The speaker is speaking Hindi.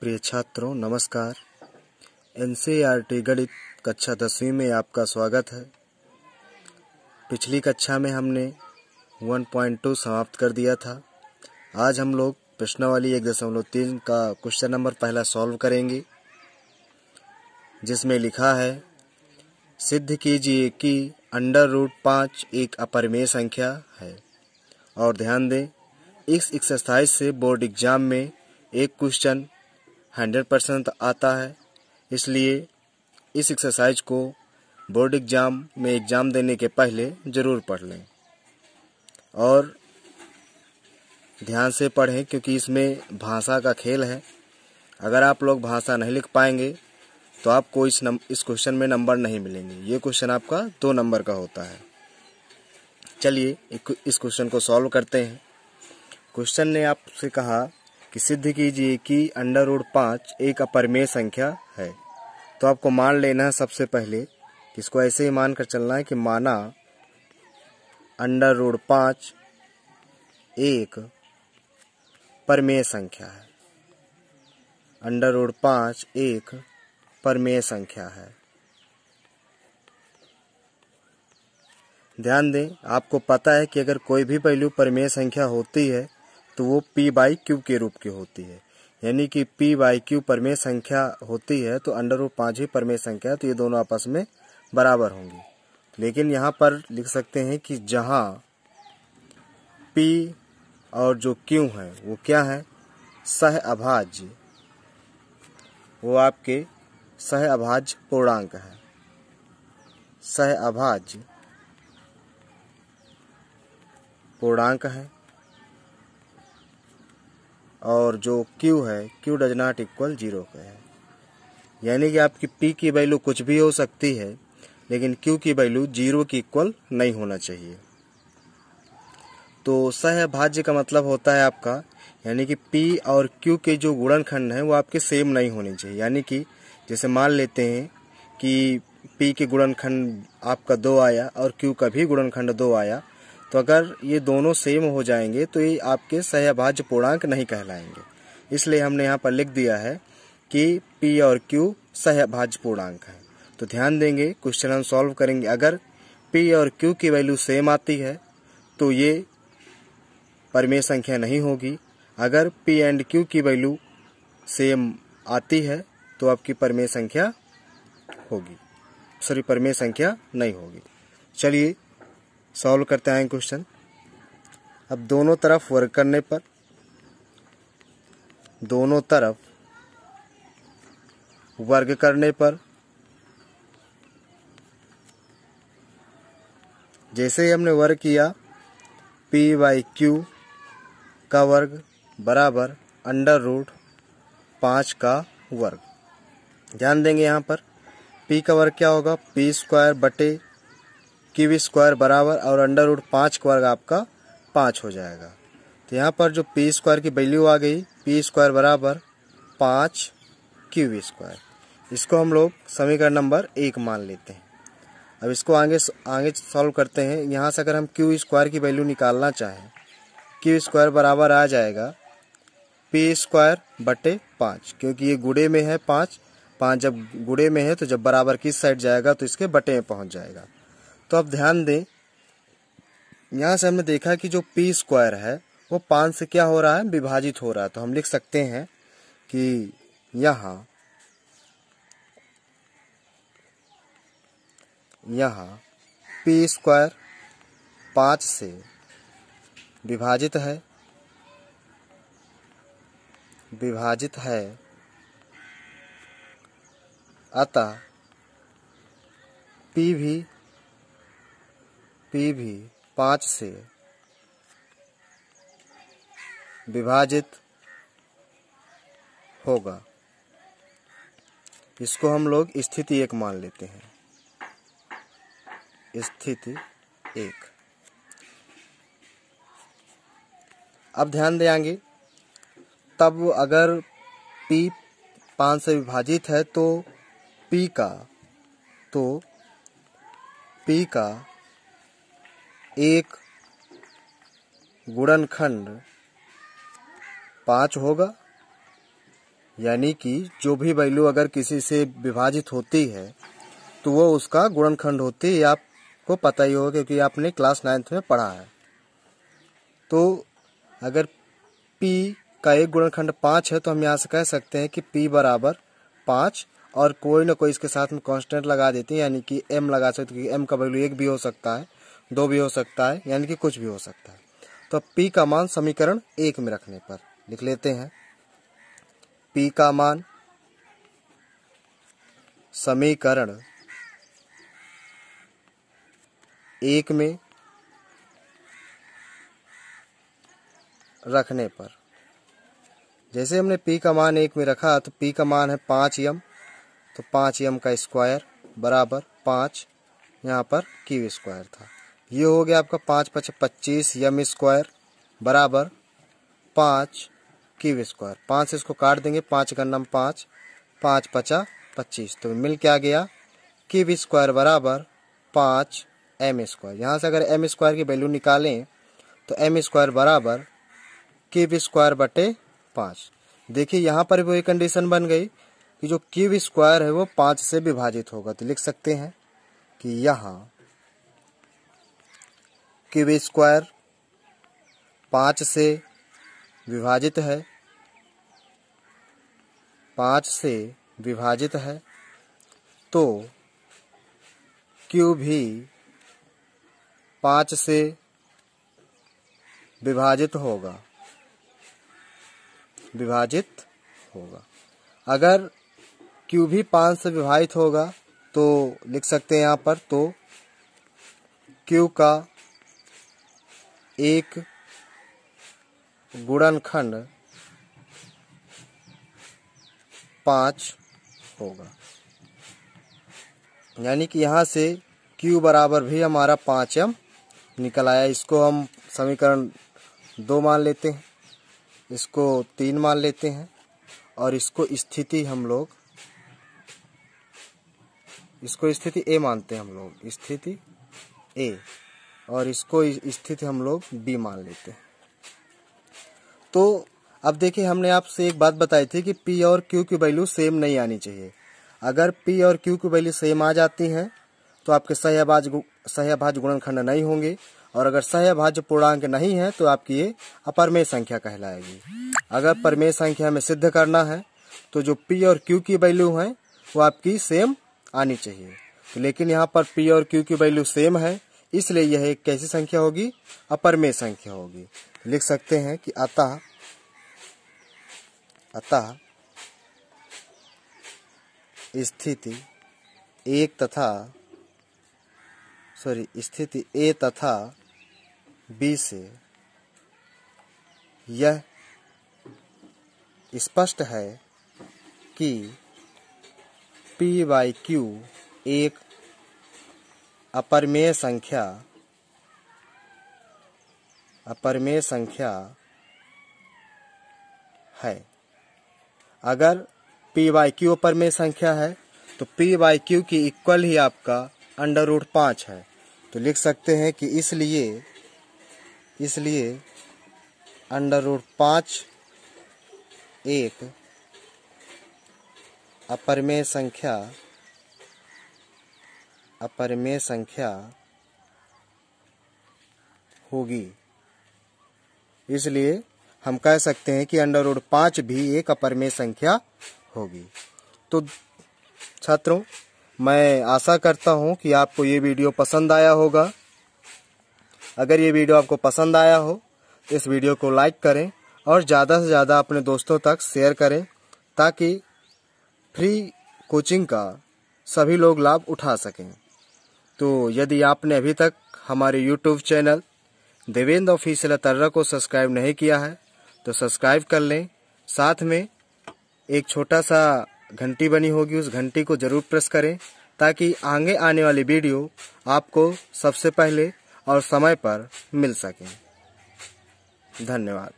प्रिय छात्रों नमस्कार। एनसीईआरटी गणित कक्षा 10वीं में आपका स्वागत है। पिछली कक्षा में हमने 1.2 समाप्त कर दिया था। आज हम लोग प्रश्नावली 1.3 का क्वेश्चन नंबर पहला सॉल्व करेंगे, जिसमें लिखा है सिद्ध कीजिए कि √5 एक अपरिमेय संख्या है। और ध्यान दें, इस एक्सरसाइज से बोर्ड एग्जाम में एक क्वेश्चन 100% आता है, इसलिए इस एक्सरसाइज को बोर्ड एग्जाम में एग्ज़ाम देने के पहले ज़रूर पढ़ लें और ध्यान से पढ़ें, क्योंकि इसमें भाषा का खेल है। अगर आप लोग भाषा नहीं लिख पाएंगे तो आपको इस क्वेश्चन में नंबर नहीं मिलेंगे। ये क्वेश्चन आपका 2 नंबर का होता है। चलिए इस क्वेश्चन को सॉल्व करते हैं। क्वेश्चन ने आपसे कहा कि सिद्ध कीजिए कि √5 एक अपरिमेय संख्या है। तो आपको मान लेना है सबसे पहले, इसको ऐसे ही मान कर चलना है कि माना √5 एक परिमेय संख्या है। √5 एक परिमेय संख्या है। ध्यान दें, आपको पता है कि अगर कोई भी वैल्यू परिमेय संख्या होती है तो वो p/q के रूप की होती है, यानी कि p/q परिमेय संख्या होती है तो √5 ही परिमेय संख्या है, तो ये दोनों आपस में बराबर होंगी। लेकिन यहाँ पर लिख सकते हैं कि जहाँ p और जो q है वो क्या है, सह अभाज्य, वो आपके सह अभाज्य पूर्णांक है। सह अभाज्य पूर्णांक है। और जो Q है, Q डज नॉट इक्वल 0 का है, यानी कि आपकी P की वैल्यू कुछ भी हो सकती है, लेकिन Q की वैल्यू 0 की इक्वल नहीं होना चाहिए। तो सहअभाज्य का मतलब होता है आपका, यानी कि P और Q के जो गुणनखंड हैं वो आपके सेम नहीं होने चाहिए। यानी कि जैसे मान लेते हैं कि P के गुणनखंड आपका 2 आया और Q का भी गुणनखंड 2 आया, तो अगर ये दोनों सेम हो जाएंगे तो ये आपके सहअभाज्य पूर्णांक नहीं कहलाएंगे। इसलिए हमने यहाँ पर लिख दिया है कि P और Q सहअभाज्य पूर्णांक है। तो ध्यान देंगे, क्वेश्चन हम सॉल्व करेंगे। अगर P और Q की वैल्यू सेम आती है तो ये परिमेय संख्या नहीं होगी। अगर P एंड Q की वैल्यू सेम आती है तो आपकी परिमेय संख्या होगी, परिमेय संख्या नहीं होगी। चलिए सॉल्व करते हैं क्वेश्चन। अब दोनों तरफ वर्ग करने पर, दोनों तरफ वर्ग करने पर जैसे ही हमने वर्ग किया, p/q का वर्ग बराबर √5 का वर्ग। ध्यान देंगे यहाँ पर p का वर्ग क्या होगा, p² बटे q² बराबर, और √5 का वर्ग आपका 5 हो जाएगा। तो यहाँ पर जो p² की वैल्यू आ गई, p² बराबर 5q²। इसको हम लोग समीकरण नंबर 1 मान लेते हैं। अब इसको आगे सॉल्व करते हैं। यहाँ से अगर हम q² की वैल्यू निकालना चाहें, q² बराबर आ जाएगा p² बटे 5, क्योंकि ये गुणे में है 5 जब गुणे में है तो जब बराबर किस साइड जाएगा तो इसके बटे में पहुंच जाएगा। तो अब ध्यान दें, यहाँ से हमने देखा कि जो p² है वो 5 से क्या हो रहा है, विभाजित हो रहा है। तो हम लिख सकते हैं कि यहाँ p² 5 से विभाजित है, अतः p भी 5 से विभाजित होगा। इसको हम लोग स्थिति 1 मान लेते हैं। स्थिति 1। अब ध्यान देंगे, तब अगर p 5 से विभाजित है तो p का एक गुणनखंड 5 होगा यानी कि जो भी वैल्यू अगर किसी से विभाजित होती है तो वो उसका गुणनखंड होती है। ये आपको पता ही होगा क्योंकि आपने क्लास 9th में पढ़ा है। तो अगर P का एक गुणनखंड 5 है तो हम यहाँ से कह सकते हैं कि P बराबर 5, और कोई ना कोई इसके साथ में कांस्टेंट लगा देते हैं, यानी कि M लगा सकते हैं, क्योंकि M का वैल्यू 1 भी हो सकता है, 2 भी हो सकता है, यानी कि कुछ भी हो सकता है। तो P का मान समीकरण 1 में रखने पर लिख लेते हैं। P का मान समीकरण 1 में रखने पर, जैसे हमने P का मान 1 में रखा तो P का मान है 5m, तो 5m का स्क्वायर बराबर 5, यहाँ पर क्यू स्क्वायर था। ये हो गया आपका 5 × 5 = 25 m स्क्वायर बराबर 5 क्यू स्क्वायर। 5 से इसको काट देंगे, 5 का नाम 5, 5 × 5 = 25, तो मिल क्या गया क्यू स्क्वायर बराबर 5 m स्क्वायर। यहाँ से अगर m स्क्वायर की वैल्यू निकालें तो m स्क्वायर बराबर क्यू स्क्वायर बटे 5। देखिए यहाँ पर वो एक कंडीशन बन गई कि जो क्यू स्क्वायर है वो 5 से विभाजित होगा, तो लिख सकते हैं कि यहाँ क्यू स्क्वायर 5 से विभाजित है, 5 से विभाजित है, तो क्यू भी 5 से विभाजित होगा, अगर क्यू भी 5 से विभाजित होगा तो लिख सकते हैं यहाँ पर, तो क्यू का एक गुणनखंड 5 होगा, यानी कि यहाँ से क्यू बराबर भी हमारा 5m निकल आया। इसको हम समीकरण 2 मान लेते हैं, इसको 3 मान लेते हैं, और इसको स्थिति हम लोग स्थिति A मानते हैं हम लोग, स्थिति A, और इसको स्थिति हम लोग B मान लेते हैं। तो अब देखिए हमने आपसे एक बात बताई थी कि P और Q की वैल्यू सेम नहीं आनी चाहिए। अगर P और Q की वैल्यू सेम आ जाती हैं तो आपके सहअभाज्य गुणनखंड नहीं होंगे, और अगर सहअभाज्य पूर्णांक नहीं है तो आपकी ये अपरिमेय संख्या कहलाएगी। अगर परिमेय संख्या में सिद्ध करना है तो जो P और Q की वैल्यू है वो आपकी सेम आनी चाहिए, तो लेकिन यहाँ पर P और Q की वैल्यू सेम है, इसलिए यह एक कैसी संख्या होगी, अपरिमेय संख्या होगी। लिख सकते हैं कि अतः स्थिति A तथा B से यह स्पष्ट है कि P/Q एक अपरिमेय संख्या है। अगर P/Q अपरिमेय संख्या है तो P/Q की इक्वल ही आपका √5 है, तो लिख सकते हैं कि इसलिए √5 एक अपरिमेय संख्या होगी। इसलिए हम कह सकते हैं कि √5 भी एक अपरिमेय संख्या होगी। तो छात्रों, मैं आशा करता हूं कि आपको ये वीडियो पसंद आया होगा। अगर ये वीडियो आपको पसंद आया हो तो इस वीडियो को लाइक करें और ज़्यादा से ज़्यादा अपने दोस्तों तक शेयर करें, ताकि फ्री कोचिंग का सभी लोग लाभ उठा सकें। तो यदि आपने अभी तक हमारे YouTube channel Devendra official Atarra को सब्सक्राइब नहीं किया है तो सब्सक्राइब कर लें। साथ में एक छोटा सा घंटी बनी होगी, उस घंटी को जरूर प्रेस करें, ताकि आगे आने वाली वीडियो आपको सबसे पहले और समय पर मिल सके। धन्यवाद।